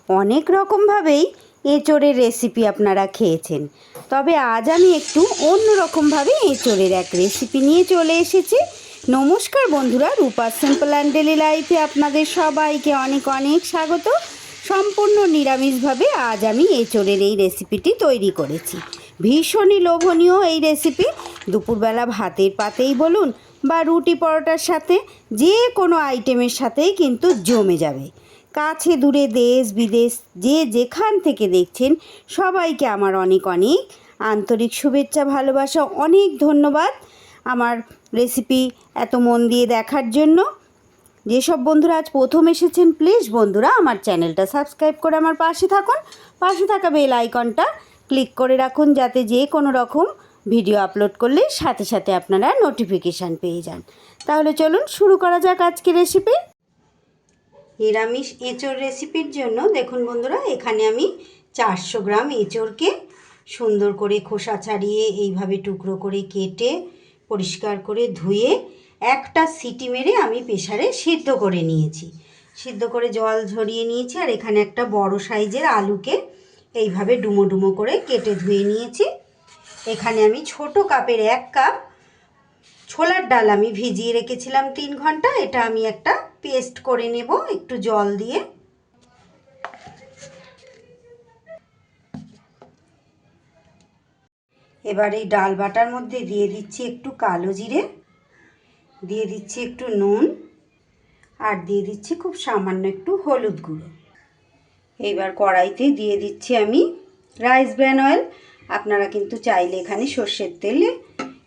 অনেক রকমভাবেই এঁচোড়ের রেসিপি আপনারা খেয়েছেন, তবে আজ আমি একটু অন্য রকমভাবে এঁচোড়ের এক রেসিপি নিয়ে চলে এসেছি। নমস্কার বন্ধুরা, রূপা সিম্পল অ্যান্ড ডেলি লাইফে আপনাদের সবাইকে অনেক অনেক স্বাগত। সম্পূর্ণ নিরামিষভাবে আজ আমি এঁচোড়ের এই রেসিপিটি তৈরি করেছি। ভীষণই লোভনীয় এই রেসিপি। দুপুরবেলা ভাতের পাতেই বলুন বা রুটি পরোটার সাথে যে কোনো আইটেমের সাথেই কিন্তু জমে যাবে। কাছে দূরে দেশ বিদেশ যে যেখান থেকে দেখছেন সবাইকে আমার অনেক অনেক আন্তরিক শুভেচ্ছা, ভালোবাসা, অনেক ধন্যবাদ আমার রেসিপি এত মন দিয়ে দেখার জন্য। যেসব বন্ধুরা আজ প্রথম এসেছেন, প্লিজ বন্ধুরা আমার চ্যানেলটা সাবস্ক্রাইব করে আমার পাশে থাকুন। পাশে থাকা বেল আইকনটা ক্লিক করে রাখুন, যাতে যে কোনো রকম ভিডিও আপলোড করলে সাথে সাথে আপনারা নোটিফিকেশান পেয়ে যান। তাহলে চলুন শুরু করা যাক আজকের রেসিপি। নিরামিষ এঁচোড় রেসিপির জন্য দেখুন বন্ধুরা, এখানে আমি 400 গ্রাম এঁচোড়কে সুন্দর করে খোসা ছাড়িয়ে এইভাবে টুকরো করে কেটে পরিষ্কার করে ধুয়ে একটা সিটি মেরে আমি প্রেসারে সিদ্ধ করে নিয়েছি। সিদ্ধ করে জল ঝরিয়ে নিয়েছি। আর এখানে একটা বড় সাইজের আলুকে এইভাবে ডুমো ডুমো করে কেটে ধুয়ে নিয়েছি। এখানে আমি ছোট কাপের 1 কাপ ছোলার ডাল আমি ভিজিয়ে রেখেছিলাম 3 ঘন্টা। এটা আমি একটা পেস্ট করে নেব একটু জল দিয়ে। এবার এই ডাল বাটার মধ্যে দিয়ে দিচ্ছি একটু কালো জিরে, দিয়ে দিচ্ছি একটু নুন, আর দিয়ে দিচ্ছি খুব সামান্য একটু হলুদ গুঁড়ো। এইবার কড়াইতে দিয়ে দিচ্ছি আমি রাইস ব্র্যান অয়েল। আপনারা কিন্তু চাইলে এখানে সর্ষের তেলে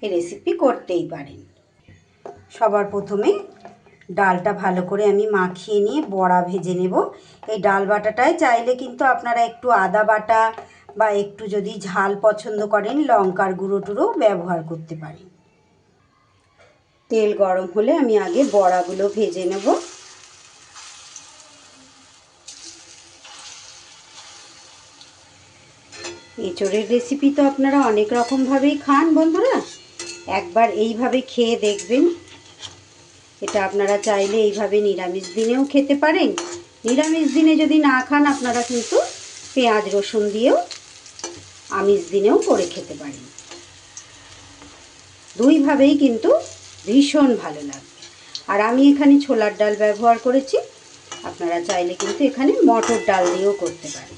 এই রেসিপি করতেই পারেন। সবার প্রথমে ডালটা ভালো করে আমি মাখিয়ে নিয়ে বড়া ভেজে নেব। এই ডাল বাটাটায় চাইলে কিন্তু আপনারা একটু আদা বাটা বা একটু যদি ঝাল পছন্দ করেন লঙ্কার গুঁড়ো টুড়ো ব্যবহার করতে পারেন। তেল গরম হলে আমি আগে বড়াগুলো ভেজে নেব। এঁচোড়ের রেসিপি তো আপনারা অনেক রকমভাবেই খান বন্ধুরা, একবার এইভাবে খেয়ে দেখবেন। এটা আপনারা চাইলে এইভাবে নিরামিষ দিনেও খেতে পারেন। নিরামিষ দিনে যদি না খান আপনারা কিন্তু পেঁয়াজ রসুন দিয়েও আমিষ দিনেও করে খেতে পারেন। দুইভাবেই কিন্তু ভীষণ ভালো লাগবে। আর আমি এখানে ছোলার ডাল ব্যবহার করেছি, আপনারা চাইলে কিন্তু এখানে মটর ডাল দিয়েও করতে পারেন।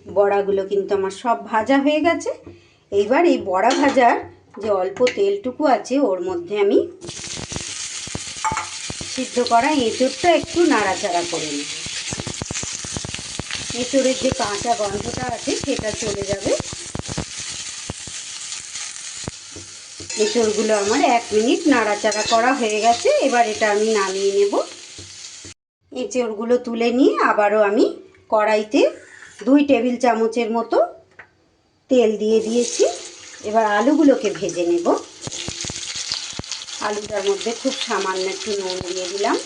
বড়াগুলো কিন্তু আমার সব ভাজা হয়ে গেছে। এইবার এই বড়া ভাজার যে অল্প তেলটুকু আছে ওর মধ্যে আমি সিদ্ধ করা এঁচোড়টা একটু নাড়াচাড়া করে নিই। এঁচোড়ের যে কাঁচা গন্ধটা আছে সেটা চলে যাবে। এঁচোড়গুলো আমার 1 মিনিট নাড়াচাড়া করা হয়ে গেছে। এবার এটা আমি নামিয়ে নেব। এঁচোড়গুলো তুলে নিয়ে আবারও আমি কড়াইতে 2 টেবিল চামচের মতো তেল দিয়ে দিয়েছি। এবার আলুগুলোকে ভেজে নেব। আলুটার মধ্যে খুব সামান্য একটু নুন দিয়ে দিলাম,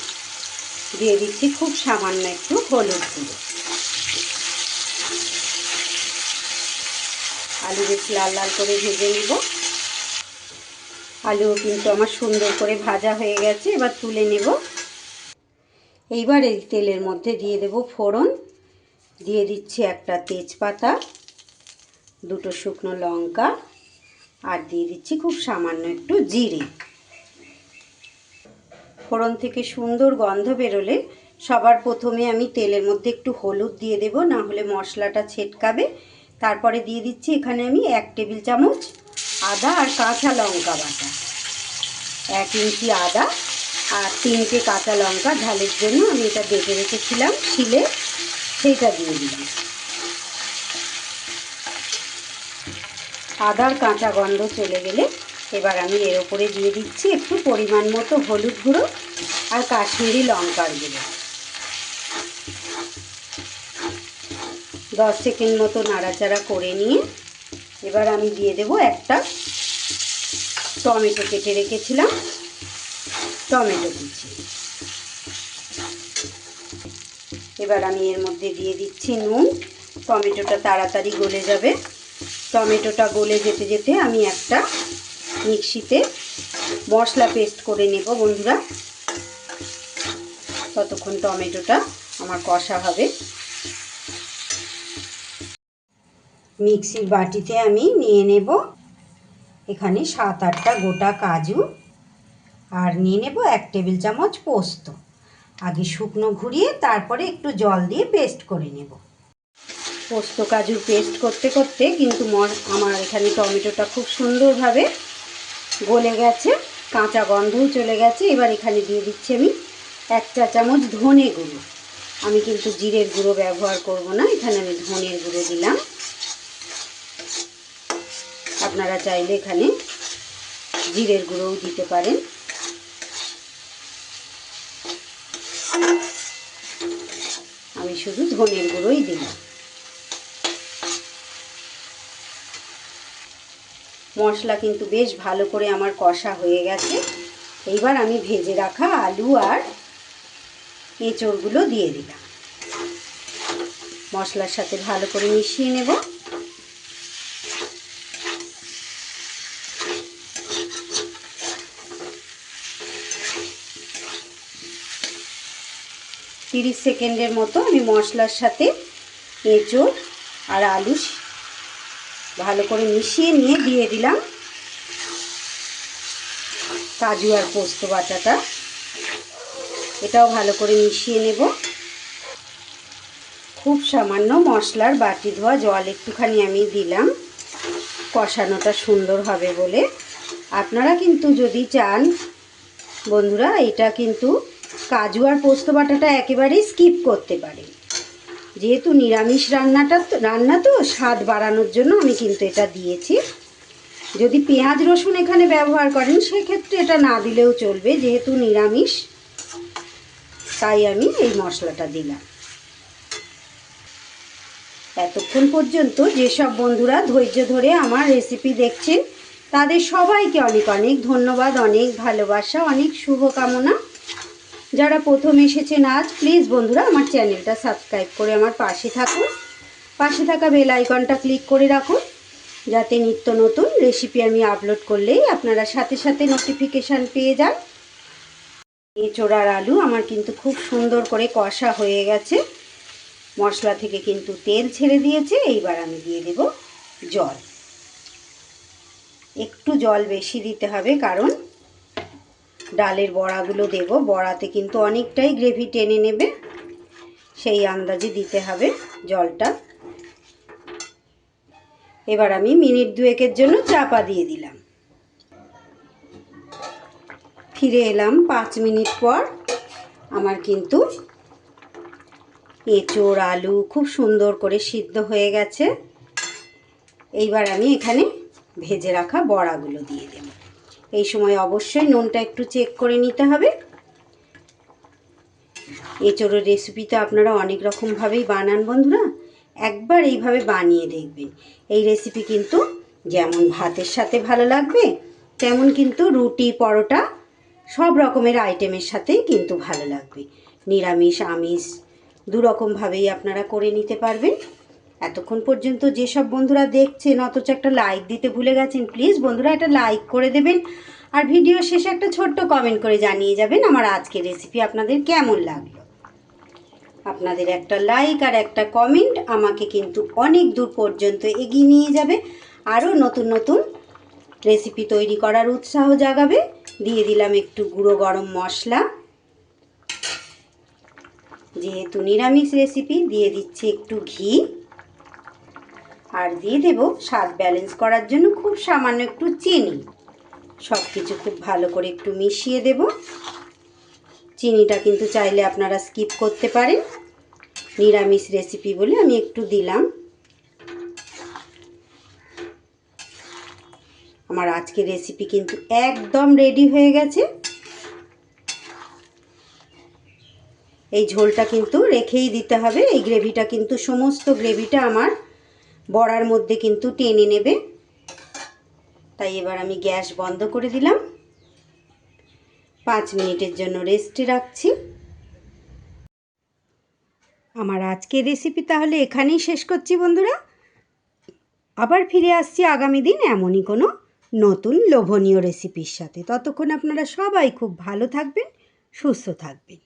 দিয়ে দিচ্ছি খুব সামান্য একটু হলুদ গুঁড়ো। আলু বেশ লাল লাল করে ভেজে নেব। আলুও কিন্তু আমার সুন্দর করে ভাজা হয়ে গেছে, এবার তুলে নেব। এইবার এই তেলের মধ্যে দিয়ে দেব ফোড়ন। দিয়ে দিচ্ছি একটা তেজপাতা, 2টো শুকনো লঙ্কা, আর দিয়ে দিচ্ছি খুব সামান্য একটু জিরে। ফোড়ন থেকে সুন্দর গন্ধ বেরোলে সবার প্রথমে আমি তেলের মধ্যে একটু হলুদ দিয়ে দেব, না হলে মশলাটা ছেটকাবে। তারপরে দিয়ে দিচ্ছি এখানে আমি 1 টেবিল চামচ আদা আর কাঁচা লঙ্কা বাটা, 1 ইঞ্চি আদা আর 3টে কাঁচা লঙ্কা ঝালের জন্য আমি এটা বেটে রেখেছিলাম শিলে, সেইটা দিয়ে দিলাম। আদার কাঁচা গন্ধ চলে গেলে এবার আমি এর ওপরে দিয়ে দিচ্ছি একটু পরিমাণ মতো হলুদ গুঁড়ো আর কাশ্মীরি লঙ্কার গুঁড়ো। 10 সেকেন্ড মতো নাড়াচাড়া করে নিয়ে এবার আমি দিয়ে দেব একটা টমেটো কেটে রেখেছিলাম, টমেটো কুচি। এবার আমি এর মধ্যে দিয়ে দিচ্ছি নুন। টমেটোটা তাড়াতাড়ি গলে যাবে। টমেটোটা গলে যেতে যেতে আমি একটা মিক্সিতে মশলা পেস্ট করে নেব বন্ধুরা। ততক্ষণ টমেটোটা আমার কষা হবে। মিক্সির বাটিতে আমি নিয়ে নেব এখানে 7-8টা গোটা কাজু, আর নিয়ে নেব 1 টেবিল চামচ পোস্ত। আগে শুকনো ঘুরিয়ে তারপরে একটু জল দিয়ে পেস্ট করে নেব। পোস্ত কাজুর পেস্ট করতে করতে কিন্তু আমার এখানে টমেটোটা খুব সুন্দরভাবে গলে গেছে, কাঁচা গন্ধও চলে গেছে। এবার এখানে দিয়ে দিচ্ছি আমি 1 চা চামচ ধনে গুঁড়ো। আমি কিন্তু জিরের গুঁড়ো ব্যবহার করব না, এখানে আমি ধনের গুঁড়ো দিলাম। আপনারা চাইলে এখানে জিরের গুঁড়োও দিতে পারেন। আমি শুধু ধনের গুঁড়োই দিলাম। মশলা কিন্তু বেশ ভালো করে আমার কষা হয়ে গেছে। এইবার আমি ভেজে রাখা আলু আর এঁচড়গুলো দিয়ে দিলাম। মশলার সাথে ভালো করে মিশিয়ে নেব। তিরিশ সেকেন্ডের মতো আমি মশলার সাথে এঁচড় আর আলু ভালো করে মিশিয়ে নিয়ে দিয়ে দিলাম কাজু আর পোস্ত বাটাটা। এটাও ভালো করে মিশিয়ে নেব। খুব সামান্য মশলার বাটি ধোয়া জল একটুখানি আমি দিলাম কষানোটা সুন্দর হবে বলে। আপনারা কিন্তু যদি চান বন্ধুরা, এটা কিন্তু কাজু আর পোস্ত বাটাটা একেবারেই স্কিপ করতে পারেন। যেহেতু নিরামিষ রান্না তো স্বাদ বাড়ানোর জন্য আমি কিন্তু এটা দিয়েছি। যদি পেঁয়াজ রসুন এখানে ব্যবহার করেন সেক্ষেত্রে এটা না দিলেও চলবে, যেহেতু নিরামিষ তাই আমি এই মশলাটা দিলাম। এতক্ষণ পর্যন্ত যেসব বন্ধুরা ধৈর্য ধরে আমার রেসিপি দেখছেন তাদের সবাইকে অনেক অনেক ধন্যবাদ, অনেক ভালোবাসা, অনেক শুভকামনা। যারা প্রথম এসেছেন আজ, প্লিজ বন্ধুরা আমার চ্যানেলটা সাবস্ক্রাইব করে আমার পাশে থাকুন। পাশে থাকা বেল আইকনটা ক্লিক করে রাখুন, যাতে নিত্য নতুন রেসিপি আমি আপলোড করলেই আপনারা সাথে সাথে নোটিফিকেশান পেয়ে যান। এঁচড় আর আলু আমার কিন্তু খুব সুন্দর করে কষা হয়ে গেছে, মশলা থেকে কিন্তু তেল ছেড়ে দিয়েছে। এইবার আমি দিয়ে দেব জল। একটু জল বেশি দিতে হবে, কারণ ডালের বড়াগুলো দেব, বড়াতে কিন্তু অনেকটাই গ্রেভি টেনে নেবে, সেই আন্দাজে দিতে হবে জলটা। এবার আমি মিনিট 2-এর জন্য চাপা দিয়ে দিলাম। ফিরে এলাম 5 মিনিট পর। আমার কিন্তু এঁচড় আলু খুব সুন্দর করে সিদ্ধ হয়ে গেছে। এইবার আমি এখানে ভেজে রাখা বড়াগুলো দিয়ে দেব। এই সময় অবশ্যই নুনটা একটু চেক করে নিতে হবে। এঁচড়ের রেসিপি তো আপনারা অনেক রকমভাবেই বানান বন্ধুরা, একবার এইভাবে বানিয়ে দেখবেন। এই রেসিপি কিন্তু যেমন ভাতের সাথে ভালো লাগবে, তেমন কিন্তু রুটি পরোটা সব রকমের আইটেমের সাথেই কিন্তু ভালো লাগবে। নিরামিষ আমিষ দু রকমভাবেই আপনারা করে নিতে পারবেন। এতক্ষণ পর্যন্ত যেসব বন্ধুরা দেখছেন অথচ একটা লাইক দিতে ভুলে গেছেন, প্লিজ বন্ধুরা এটা লাইক করে দেবেন। আর ভিডিও শেষে একটা ছোট্ট কমেন্ট করে জানিয়ে যাবেন আমার আজকের রেসিপি আপনাদের কেমন লাগলো। আপনাদের একটা লাইক আর একটা কমেন্ট আমাকে কিন্তু অনেক দূর পর্যন্ত এগিয়ে নিয়ে যাবে, আরও নতুন নতুন রেসিপি তৈরি করার উৎসাহ জাগাবে। দিয়ে দিলাম একটু গুঁড়ো গরম মশলা, যেহেতু নিরামিষ রেসিপি দিয়ে দিচ্ছি একটু ঘি, আর দিয়ে দেব স্বাদ ব্যালেন্স করার জন্য খুব সামান্য একটু চিনি। সব কিছু খুব ভালো করে একটু মিশিয়ে দেব। চিনিটা কিন্তু চাইলে আপনারা স্কিপ করতে পারেন, নিরামিষ রেসিপি বলে আমি একটু দিলাম। আমার আজকের রেসিপি কিন্তু একদম রেডি হয়ে গেছে। এই ঝোলটা কিন্তু রেখেই দিতে হবে, এই গ্রেভিটা কিন্তু সমস্ত গ্রেভিটা আমার বড়ার মধ্যে কিন্তু টেনে নেবে। তাই এবার আমি গ্যাস বন্ধ করে দিলাম, 5 মিনিটের জন্য রেস্টে রাখছি। আমার আজকের রেসিপি তাহলে এখানেই শেষ করছি বন্ধুরা। আবার ফিরে আসছি আগামী দিন এমনই কোনো নতুন লোভনীয় রেসিপির সাথে। ততক্ষণ আপনারা সবাই খুব ভালো থাকবেন, সুস্থ থাকবেন।